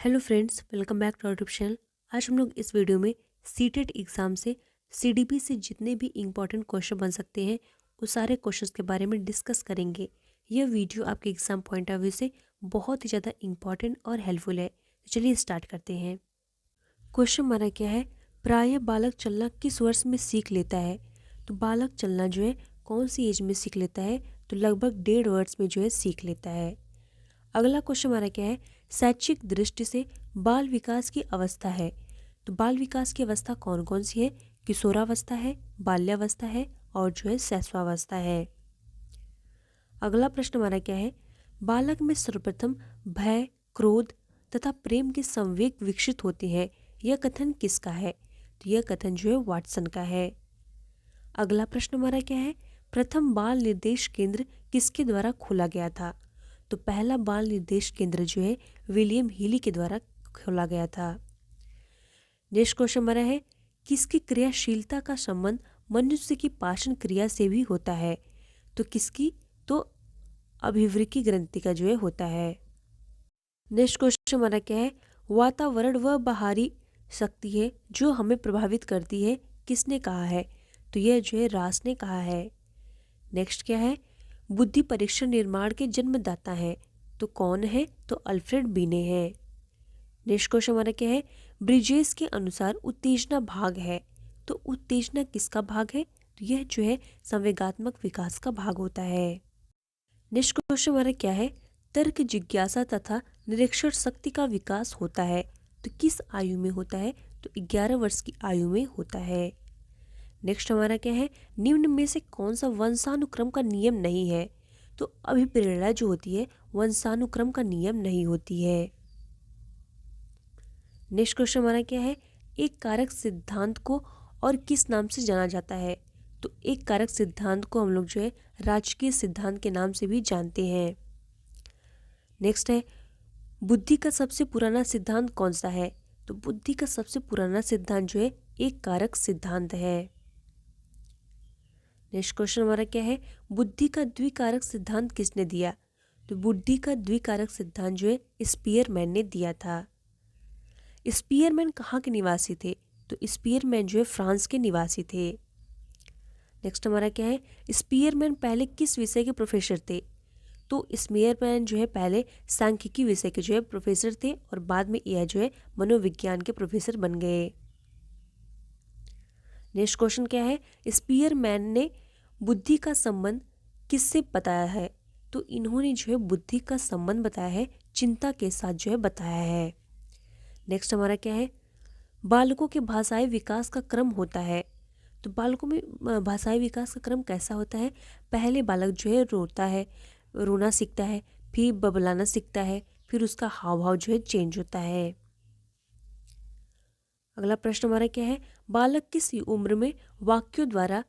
Hello friends, welcome back to our YouTube channel. आज हम लोग इस वीडियो में सीटेट एग्ज़ाम से सीडीपी से जितने भी इम्पॉर्टेंट क्वेश्चन बन सकते हैं उस सारे क्वेश्चंस के बारे में डिस्कस करेंगे। यह वीडियो आपके एग्ज़ाम पॉइंट ऑफ व्यू से बहुत ही ज़्यादा इम्पॉर्टेंट और हेल्पफुल है। तो चलिए स्टार्ट करते हैं। क्वेश्चन हमारा क्या है, प्रायः बालक चलना किस वर्ष में सीख लेता है। तो बालक चलना जो है कौन सी एज में सीख लेता है, तो लगभग 1.5 वर्ष में जो है सीख लेता है। अगला क्वेश्चन हमारा क्या है, शैक्षिक दृष्टि से बाल विकास की अवस्था है। तो बाल विकास की अवस्था कौन कौन सी है, किशोरावस्था है, बाल्यावस्था है और जो है शैशवावस्था है। अगला प्रश्न हमारा क्या है, बालक में सर्वप्रथम भय, क्रोध तथा प्रेम के संवेग विकसित होते हैं। यह कथन किसका है, तो यह कथन जो है वाटसन का है। अगला प्रश्न हमारा क्या है, प्रथम बाल निर्देश केंद्र किसके द्वारा खोला गया था। तो पहला बाल निर्देश केंद्र जो है विलियम हीली के द्वारा खोला गया था। नेक्स्ट क्वेश्चन हमारा है, किसकी क्रियाशीलता का संबंध मनुष्य की पाचन क्रिया से भी होता है। तो किसकी, तो अभिवृक्की ग्रंथि का जो है होता है। नेक्स्ट क्वेश्चन हमारा क्या है, वातावरण वह बाहरी शक्ति है जो हमें प्रभावित करती है, किसने कहा है। तो यह जो है रास ने कहा है। नेक्स्ट क्या है, बुद्धि परीक्षण निर्माण के जन्मदाता हैं। तो कौन है, तो अल्फ्रेड बीने हैं। नेक्स्ट क्वेश्चन हमारा क्या है, ब्रिजेस के अनुसार उत्तेजना भाग है। तो उत्तेजना किसका भाग है, तो यह जो है संवेगात्मक विकास का भाग होता है। नेक्स्ट क्वेश्चन हमारा क्या है, तर्क जिज्ञासा तथा निरीक्षण शक्ति का विकास होता है। तो किस आयु में होता है, तो 11 वर्ष की आयु में होता है। नेक्स्ट हमारा क्या है, निम्न में से कौन सा वंशानुक्रम का नियम नहीं है। तो अभिप्रेरणा जो होती है वंशानुक्रम का नियम नहीं होती है। नेक्स्ट क्वेश्चन हमारा क्या है, एक कारक सिद्धांत को और किस नाम से जाना जाता है। तो एक कारक सिद्धांत को हम लोग जो है राजकीय सिद्धांत के नाम से भी जानते हैं। नेक्स्ट है, बुद्धि का सबसे पुराना सिद्धांत कौन सा है। तो बुद्धि का सबसे पुराना सिद्धांत जो है एक कारक सिद्धांत है। नेक्स्ट क्वेश्चन हमारा क्या है, बुद्धि का द्विकारक सिद्धांत किसने दिया। तो बुद्धि का द्विकारक सिद्धांत जो है स्पीयरमैन ने दिया था। स्पीयरमैन कहाँ के निवासी थे, तो स्पीयरमैन जो है फ्रांस के निवासी थे। नेक्स्ट हमारा क्या है, स्पीयरमैन पहले किस विषय के प्रोफेसर थे। तो स्पीयरमैन जो है पहले सांख्यिकी विषय के जो है प्रोफेसर थे और बाद में यह जो है मनोविज्ञान के प्रोफेसर बन गए। नेक्स्ट क्वेश्चन क्या है, स्पीयरमैन ने बुद्धि का संबंध किससे बताया है। तो इन्होंने जो है बुद्धि का संबंध बताया है चिंता के साथ जो है बताया है। नेक्स्ट हमारा क्या है, बालकों के भाषाई विकास का क्रम होता है। तो बालकों में भाषाई विकास का क्रम कैसा होता है, पहले बालक जो है रोता है, रोना सीखता है, फिर बबलाना सीखता है, फिर उसका हाव भाव जो है चेंज होता है। अगला प्रश्न हमारा क्या है, बालक किस उम्र में वाक्यों द्वारा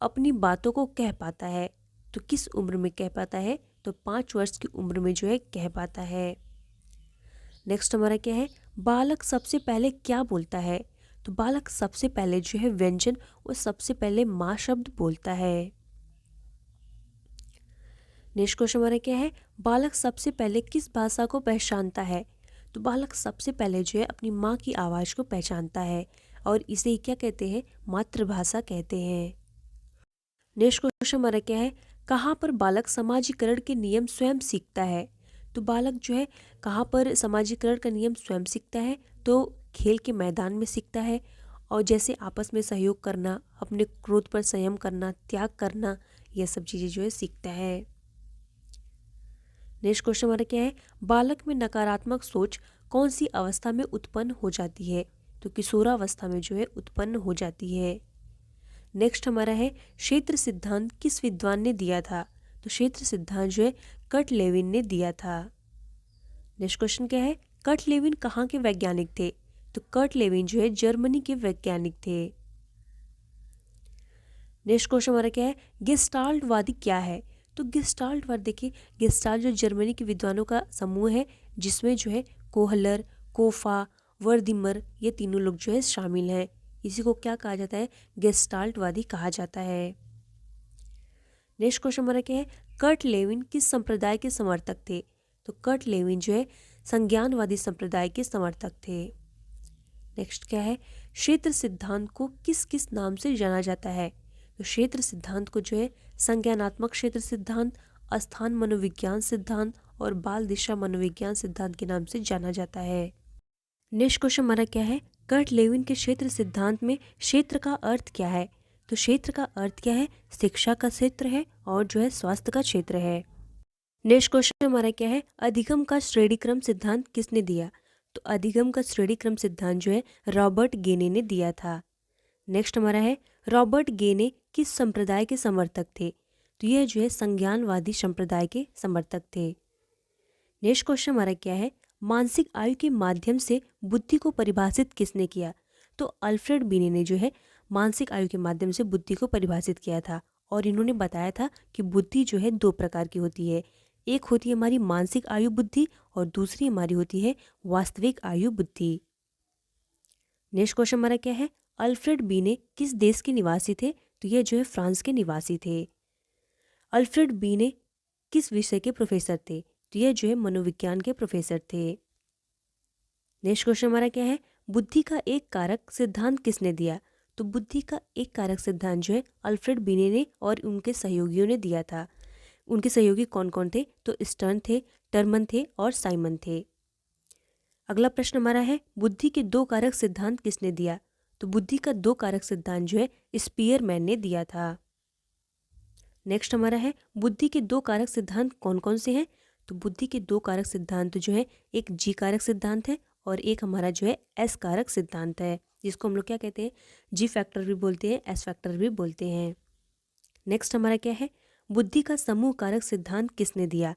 अपनी बातों को कह पाता है। तो किस उम्र में कह पाता है, तो 5 वर्ष की उम्र में जो है कह पाता है। नेक्स्ट हमारा क्या है, बालक सबसे पहले क्या बोलता है। तो बालक सबसे पहले जो है व्यंजन और सबसे पहले माँ शब्द बोलता है। नेक्स्ट क्वेश्चन हमारा क्या है, बालक सबसे पहले किस भाषा को पहचानता है। तो बालक सबसे पहले जो है अपनी माँ की आवाज़ को पहचानता है और इसे क्या कहते हैं, मातृभाषा कहते हैं। नेक्स्ट क्वेश्चन हमारा क्या है, कहाँ पर बालक समाजीकरण के नियम स्वयं सीखता है। तो बालक जो है कहाँ पर समाजीकरण का नियम स्वयं सीखता है, तो खेल के मैदान में सीखता है और जैसे आपस में सहयोग करना, अपने क्रोध पर संयम करना, त्याग करना, यह सब चीज़ें जो है सीखता है। नेक्स्ट क्वेश्चन हमारा क्या है, बालक में नकारात्मक सोच कौन सी अवस्था में उत्पन्न हो जाती है। तो किशोरावस्था में जो है उत्पन्न हो जाती है। नेक्स्ट हमारा है, क्षेत्र सिद्धांत किस विद्वान ने दिया था। तो क्षेत्र सिद्धांत जो है कर्ट लेविन ने दिया था। नेक्स्ट क्वेश्चन क्या है, कर्ट लेविन कहाँ के वैज्ञानिक थे। तो कर्ट लेविन जो है जर्मनी के वैज्ञानिक थे। नेक्स्ट क्वेश्चन हमारा क्या है, गेस्टाल्टवादी क्या है। तो गेस्टाल्टवाद देखिए, गेस्टाल्ट जो जर्मनी के विद्वानों का समूह है जिसमें जो है कोहलर, कोफा, वर्दिमर ये तीनों लोग जो है शामिल हैं। इसी को क्या कहा जाता है, गेस्टाल्टवादी कहा जाता है। नेक्स्ट क्वेश्चन हमारा क्या है, कर्ट लेविन किस संप्रदाय के समर्थक थे। तो कर्ट लेविन जो है संज्ञानवादी संप्रदाय के समर्थक थे। नेक्स्ट क्या है, क्षेत्र सिद्धांत को किस किस नाम से जाना जाता है? तो क्षेत्र सिद्धांत को जो है संज्ञानात्मक क्षेत्र सिद्धांत, स्थान मनोविज्ञान सिद्धांत और बाल दिशा मनोविज्ञान सिद्धांत के नाम से जाना जाता है। नेक्स्ट क्वेश्चन हमारा क्या है, कर्ट लेविन के क्षेत्र सिद्धांत में क्षेत्र का अर्थ क्या है? तो क्षेत्र का अर्थ क्या है? शिक्षा का क्षेत्र है और जो है स्वास्थ्य का क्षेत्र है। नेक्स्ट क्वेश्चन हमारा क्या है, अधिगम का श्रेणीक्रम सिद्धांत किसने दिया? तो अधिगम का श्रेणीक्रम सिद्धांत जो है रॉबर्ट गेने ने दिया था। नेक्स्ट हमारा है, रॉबर्ट गेने किस संप्रदाय के समर्थक थे? तो यह जो है संज्ञानवादी संप्रदाय के समर्थक थे। नेक्स्ट क्वेश्चन हमारा क्या है, मानसिक आयु के माध्यम से बुद्धि को परिभाषित किसने किया? तो अल्फ्रेड बीने ने जो है मानसिक आयु के माध्यम से बुद्धि को परिभाषित किया था और इन्होंने बताया था कि बुद्धि जो है दो प्रकार की होती है, एक होती है हमारी मानसिक आयु बुद्धि और दूसरी हमारी होती है वास्तविक आयु बुद्धि। नेक्स्ट क्वेश्चन हमारा क्या है, अल्फ्रेड बीने किस देश के निवासी थे? तो यह जो है फ्रांस के निवासी थे। अल्फ्रेड बीने किस विषय के प्रोफेसर थे? तो यह जो है मनोविज्ञान के प्रोफेसर थे। नेक्स्ट क्वेश्चन हमारा क्या है, बुद्धि का एक कारक सिद्धांत किसने दिया? तो बुद्धि का एक कारक सिद्धांत जो है अल्फ्रेड बीने ने और उनके सहयोगियों ने दिया था। उनके सहयोगी कौन कौन थे? तो स्टर्न थे, टर्मन थे और साइमन थे। अगला प्रश्न हमारा है, बुद्धि के दो कारक सिद्धांत किसने दिया? तो बुद्धि का दो कारक सिद्धांत जो है स्पीयरमैन ने दिया था। नेक्स्ट हमारा है, बुद्धि के दो कारक सिद्धांत कौन कौन से हैं? तो बुद्धि के दो कारक सिद्धांत जो है एक जी कारक सिद्धांत है और एक हमारा जो है एस कारक सिद्धांत है, जिसको हम लोग क्या कहते हैं, जी फैक्टर भी बोलते हैं, एस फैक्टर भी बोलते हैं। नेक्स्ट हमारा क्या है, बुद्धि का समूह कारक सिद्धांत किसने दिया?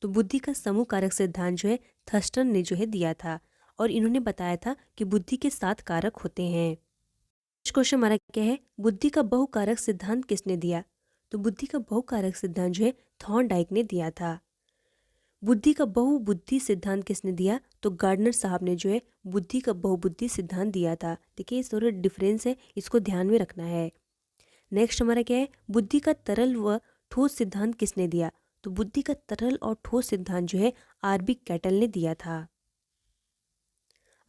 तो बुद्धि का समूह कारक सिद्धांत जो है थर्स्टन ने जो है दिया था और इन्होंने बताया था कि बुद्धि के 7 कारक होते हैं। नेक्स्ट क्वेश्चन हमारा क्या है, बुद्धि का बहुकारक सिद्धांत किसने दिया? तो बुद्धि का बहुकारक सिद्धांत जो है थॉर्नडाइक ने दिया था। बुद्धि का बहुबुद्धि सिद्धांत किसने दिया? तो गार्डनर साहब ने जो है बुद्धि का बहुबुद्धि सिद्धांत दिया था। देखिए इस थोड़ा डिफरेंस है, इसको ध्यान में रखना है। नेक्स्ट हमारा क्या है, बुद्धि का तरल व ठोस सिद्धांत किसने दिया? तो बुद्धि का तरल और ठोस सिद्धांत जो है आरबी कैटल ने दिया था।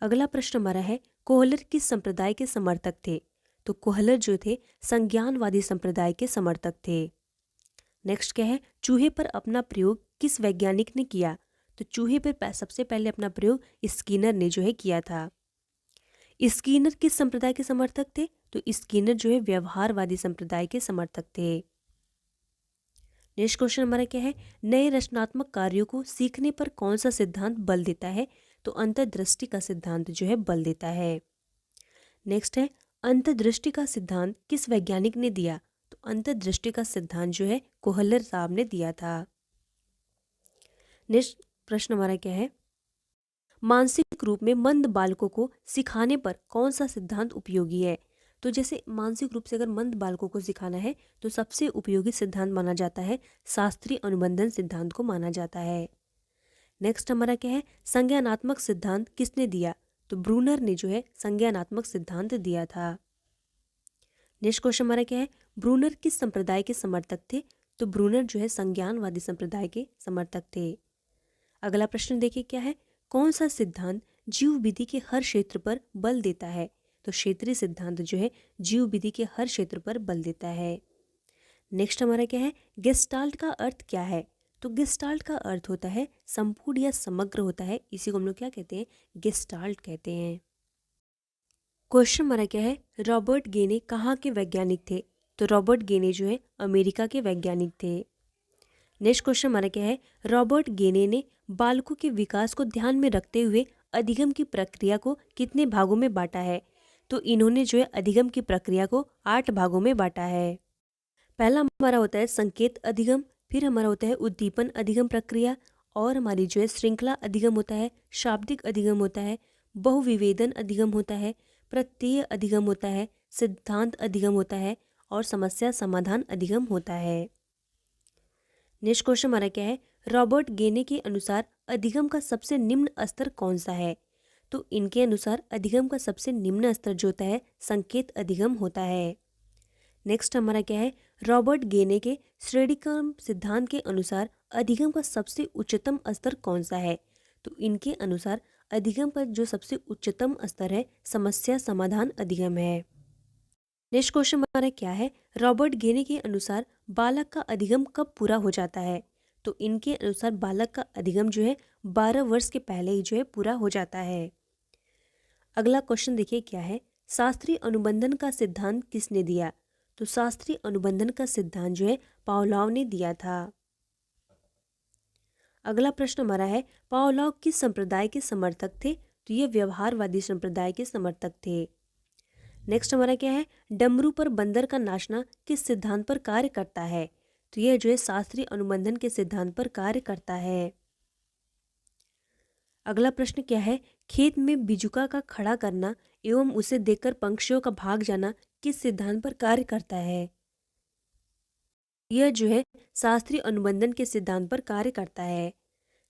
अगला प्रश्न हमारा है, कोहलर किस संप्रदाय के समर्थक थे? तो कोहलर जो थे संज्ञानवादी संप्रदाय के समर्थक थे। नेक्स्ट क्या है, चूहे पर अपना प्रयोग किस वैज्ञानिक ने किया? तो चूहे पर सबसे पहले अपना प्रयोग स्किनर ने जो है किया था। स्किनर किस संप्रदाय के समर्थक थे? तो स्किनर जो है व्यवहारवादी संप्रदाय के समर्थक थे। नेक्स्ट क्वेश्चन हमारा क्या है, नए रचनात्मक कार्यों को सीखने पर कौन सा सिद्धांत बल देता है? तो अंतर्दृष्टि का सिद्धांत जो है बल देता है। नेक्स्ट है, अंतर्दृष्टि का सिद्धांत किस वैज्ञानिक ने दिया? तो अंतर्दृष्टि का सिद्धांत जो है कोहलर साहब ने दिया था। नेक्स्ट प्रश्न हमारा क्या है, मानसिक रूप में मंद बालकों को सिखाने पर कौन सा सिद्धांत उपयोगी है? तो जैसे मानसिक रूप से अगर मंद बालकों को सिखाना है तो सबसे उपयोगी सिद्धांत माना जाता है शास्त्रीय अनुबंधन सिद्धांत को माना जाता है। नेक्स्ट हमारा क्या है, संज्ञानात्मक सिद्धांत किसने दिया? तो ब्रूनर ने जो है संज्ञानात्मक सिद्धांत दिया था। नेक्स्ट क्वेश्चन हमारा क्या है, ब्रूनर किस संप्रदाय के समर्थक थे? तो ब्रूनर जो है संज्ञानवादी संप्रदाय के समर्थक थे। अगला प्रश्न देखिए क्या है, कौन सा सिद्धांत जीव विधि के हर क्षेत्र पर बल देता है? तो क्षेत्रीय सिद्धांत जो है जीव विधि के हर क्षेत्र पर बल देता है। नेक्स्ट हमारा क्या है, गेस्टाल्ट का अर्थ क्या है? तो गेस्टाल्ट का अर्थ होता है संपूर्ण या समग्र होता है, इसी को हम लोग क्या कहते हैं, गेस्टाल्ट कहते हैं। क्वेश्चन हमारा क्या है, रॉबर्ट गेने कहाँ के वैज्ञानिक थे? तो रॉबर्ट गेने जो है अमेरिका के वैज्ञानिक थे। नेक्स्ट क्वेश्चन हमारा क्या है, रॉबर्ट गेने ने बालकों के विकास को ध्यान में रखते हुए अधिगम की प्रक्रिया को कितने भागों में बांटा है? तो इन्होंने जो है अधिगम की प्रक्रिया को 8 भागों में बांटा है। पहला हमारा होता है संकेत अधिगम, फिर हमारा होता है उद्दीपन अधिगम प्रक्रिया, और हमारी जो है श्रृंखला अधिगम होता है, शाब्दिक अधिगम होता है, बहुविवेदन अधिगम होता है, प्रत्यय अधिगम होता है, सिद्धांत अधिगम होता है और समस्या समाधान अधिगम होता है। नेक्स्ट क्वेश्चन हमारा क्या है, रॉबर्ट गेने के अनुसार अधिगम का सबसे निम्न स्तर कौन सा है? तो इनके अनुसार अधिगम का सबसे निम्न स्तर जो होता है संकेत अधिगम होता है। नेक्स्ट हमारा क्या है, रॉबर्ट गेने के श्रेणीक्रम सिद्धांत के अनुसार अधिगम का सबसे उच्चतम स्तर कौन सा है? तो इनके अनुसार अधिगम का जो सबसे उच्चतम स्तर है समस्या समाधान अधिगम है। नेक्स्ट क्वेश्चन हमारा क्या है, रॉबर्ट गेने के अनुसार बालक का अधिगम कब पूरा हो जाता है? तो इनके अनुसार बालक का अधिगम जो है 12 वर्ष के पहले ही जो है पूरा हो जाता है। अगला क्वेश्चन देखिए क्या है, शास्त्रीय अनुबंधन का सिद्धांत किसने दिया? तो शास्त्रीय अनुबंधन का सिद्धांत जो है पावलोव ने दिया था। अगला प्रश्न हमारा है, पावलोव किस संप्रदाय के समर्थक थे? तो ये व्यवहारवादी संप्रदाय के समर्थक थे। नेक्स्ट हमारा क्या है, डमरू पर बंदर का नाचना किस सिद्धांत पर कार्य करता है? तो यह जो है शास्त्रीय अनुबंधन के सिद्धांत पर कार्य करता है। अगला प्रश्न क्या है, खेत में बिजुका का खड़ा करना एवं उसे देखकर पंक्षियों का भाग जाना किस सिद्धांत पर कार्य करता है? यह जो है शास्त्रीय अनुबंधन के सिद्धांत पर कार्य करता है।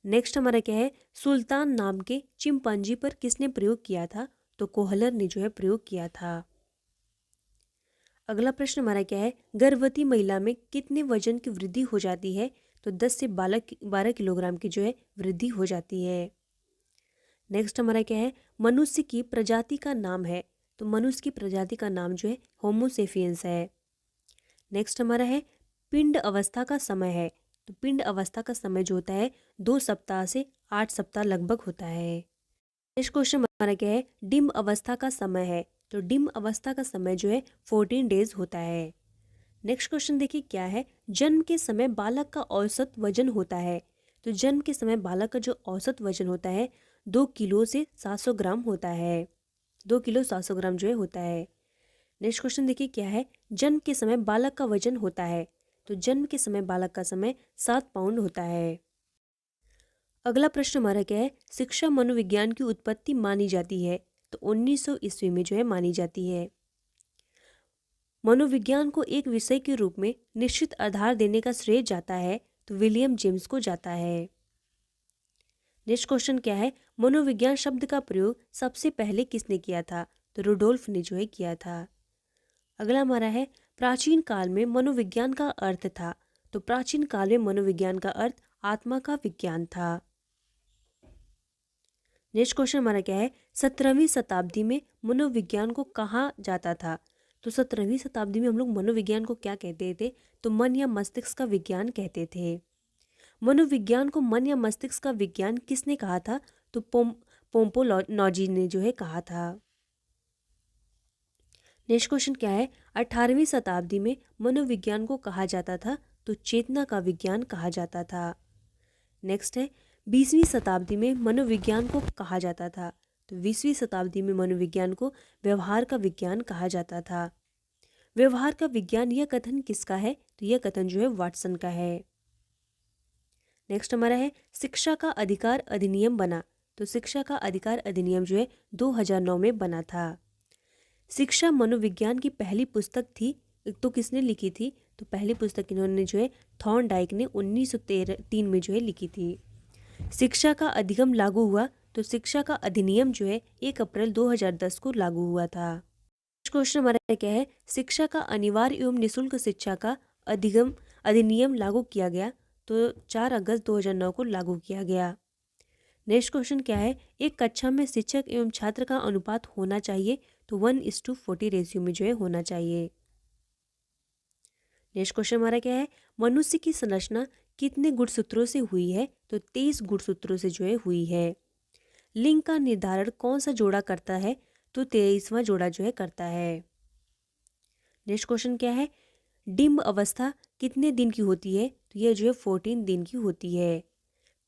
नेक्स्ट हमारा क्या है, सुल्तान नाम के चिंपांजी पर किसने प्रयोग किया था? तो कोहलर ने जो है प्रयोग किया था। अगला प्रश्न हमारा क्या है, गर्भवती महिला में कितने वजन की वृद्धि हो जाती है? तो 10 से 12 किलोग्राम की जो है वृद्धि हो जाती है। नेक्स्ट हमारा क्या है, मनुष्य की प्रजाति का नाम है? तो मनुष्य की प्रजाति का नाम जो है होमोसेपियंस है। नेक्स्ट हमारा है, पिंड अवस्था का समय है? तो पिंड अवस्था का समय जो होता है 2 सप्ताह से 8 सप्ताह लगभग होता है। नेक्स्ट क्वेश्चन हमारा क्या है, डिम अवस्था का समय है? तो डिम अवस्था का समय जो है 14 डेज होता है। नेक्स्ट क्वेश्चन देखिए क्या है, जन्म के समय बालक का औसत वजन होता है? तो जन्म के समय बालक का जो औसत वजन होता है 2 किलो से 700 ग्राम होता है। 2 किलो 700 ग्राम जो है होता है। नेक्स्ट क्वेश्चन देखिए क्या है, जन्म के समय बालक का वजन होता है? तो जन्म के समय बालक का समय 7 पाउंड होता है। अगला प्रश्न हमारा क्या है, शिक्षा मनोविज्ञान की उत्पत्ति मानी जाती है? तो 1900 ईस्वी में जो है मानी जाती है। मनोविज्ञान को एक विषय के रूप में निश्चित आधार देने का श्रेय जाता है? तो विलियम जेम्स को जाता है। नेक्स्ट क्वेश्चन क्या है, मनोविज्ञान शब्द का प्रयोग सबसे पहले किसने किया था? तो रुडोल्फ ने जो है किया था। अगला हमारा है, प्राचीन काल में मनोविज्ञान का अर्थ था? तो प्राचीन काल में मनोविज्ञान का अर्थ आत्मा का विज्ञान था। नेक्स्ट क्वेश्चन हमारा क्या है, 17वीं शताब्दी में मनोविज्ञान को कहा जाता था? तो 17वीं शताब्दी में हम लोग मनोविज्ञान को क्या कहते थे? तो मन या मस्तिष्क का विज्ञान कहते थे। मनोविज्ञान को मन या मस्तिष्क का विज्ञान किसने कहा था? तो पोम्पोलॉजी ने जो है कहा था। नेक्स्ट क्वेश्चन क्या है, 18वीं शताब्दी में मनोविज्ञान को कहा जाता था? तो चेतना का विज्ञान कहा जाता था। नेक्स्ट है, 20वीं शताब्दी में मनोविज्ञान को कहा जाता था? तो 20वीं शताब्दी में मनोविज्ञान को व्यवहार का विज्ञान कहा जाता था। व्यवहार का विज्ञान यह कथन किसका है? तो यह कथन जो है वाटसन का है। नेक्स्ट हमारा है, शिक्षा का अधिकार अधिनियम बना? तो शिक्षा का अधिकार अधिनियम जो है 2009 में बना था। शिक्षा मनोविज्ञान की पहली पुस्तक थी तो किसने लिखी थी? तो पहली पुस्तक इन्होंने जो है थॉर्नडाइक ने 1903 में जो है लिखी थी। शिक्षा का अधिगम लागू हुआ? तो शिक्षा का अधिनियम जो है 1 अप्रैल 2010 को लागू हुआ था। क्वेश्चन हमारा क्या है, शिक्षा का अनिवार्य एवं निःशुल्क शिक्षा का अधिगम अधिनियम लागू किया गया? तो 4 अगस्त 2009 को लागू किया गया। नेक्स्ट क्वेश्चन क्या है, एक कक्षा में शिक्षक एवं छात्र का अनुपात होना चाहिए? तो 1:40 रेशियो में जो है होना चाहिए। नेक्स्ट क्वेश्चन हमारा क्या है, मनुष्य की संरचना कितने गुणसूत्रों से हुई है? तो 23 गुणसूत्रों से जो है हुई है। लिंग का निर्धारण कौन सा जोड़ा करता है? तो 23वां जोड़ा जो है करता है। नेक्स्ट क्वेश्चन क्या है, डिम्ब अवस्था कितने दिन की होती है? तो यह जो है 14 दिन की होती है।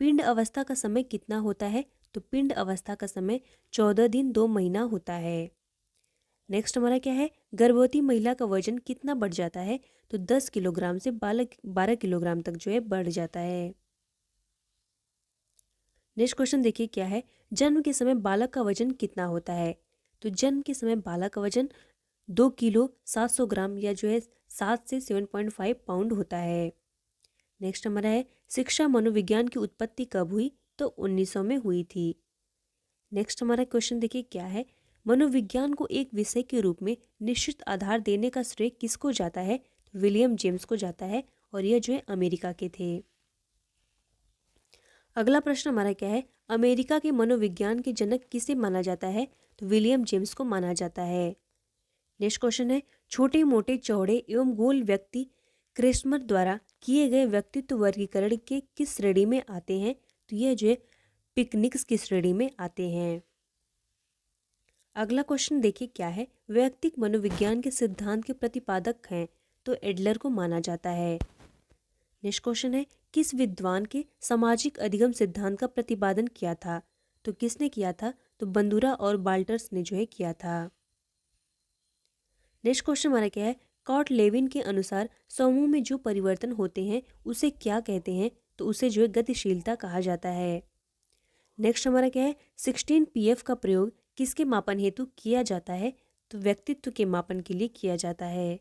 पिंड अवस्था का समय कितना होता है? तो पिंड अवस्था का समय 14 दिन 2 महीना होता है। नेक्स्ट हमारा क्या है, गर्भवती महिला का वजन कितना बढ़ जाता है? तो 10 किलोग्राम से 12 किलोग्राम तक जो है बढ़ जाता है। नेक्स्ट क्वेश्चन देखिए क्या है, जन्म के समय बालक का वजन कितना होता है? तो जन्म के समय बालक का वजन 2 किलो 700 ग्राम या जो है 7 से 7.5 पाउंड होता है। नेक्स्ट हमारा है, शिक्षा मनोविज्ञान की उत्पत्ति कब हुई? तो 1900 में हुई थी। नेक्स्ट हमारा क्वेश्चन देखिए क्या है, मनोविज्ञान को एक विषय के रूप में निश्चित आधार देने का श्रेय किसको जाता है? तो विलियम जेम्स को जाता है और यह जो है अमेरिका के थे। अगला प्रश्न हमारा क्या है, अमेरिका के मनोविज्ञान के जनक किसे माना जाता है? तो विलियम जेम्स को माना जाता है। नेक्स्ट क्वेश्चन है, छोटे मोटे चौड़े एवं गोल व्यक्ति क्रेस्मर द्वारा किए गए व्यक्तित्व वर्गीकरण के किस श्रेणी में आते हैं? तो यह जो है पिकनिक्स की श्रेणी में आते हैं। अगला क्वेश्चन देखिए क्या है, वैयक्तिक मनोविज्ञान के सिद्धांत के प्रतिपादक हैं? तो एडलर को माना जाता है। नेक्स्ट क्वेश्चन है, किस विद्वान के सामाजिक अधिगम सिद्धांत का प्रतिपादन किया था? तो किसने किया था? तो बंदुरा और बाल्टर्स ने जो है किया था। नेक्स्ट क्वेश्चन हमारा क्या है, कॉट लेविन के अनुसार समूह में जो परिवर्तन होते हैं उसे क्या कहते हैं? तो उसे जो है गतिशीलता कहा जाता है। नेक्स्ट हमारा क्या है, 16 PF का प्रयोग किसके मापन हेतु किया जाता है? तो व्यक्तित्व के मापन के लिए किया जाता है।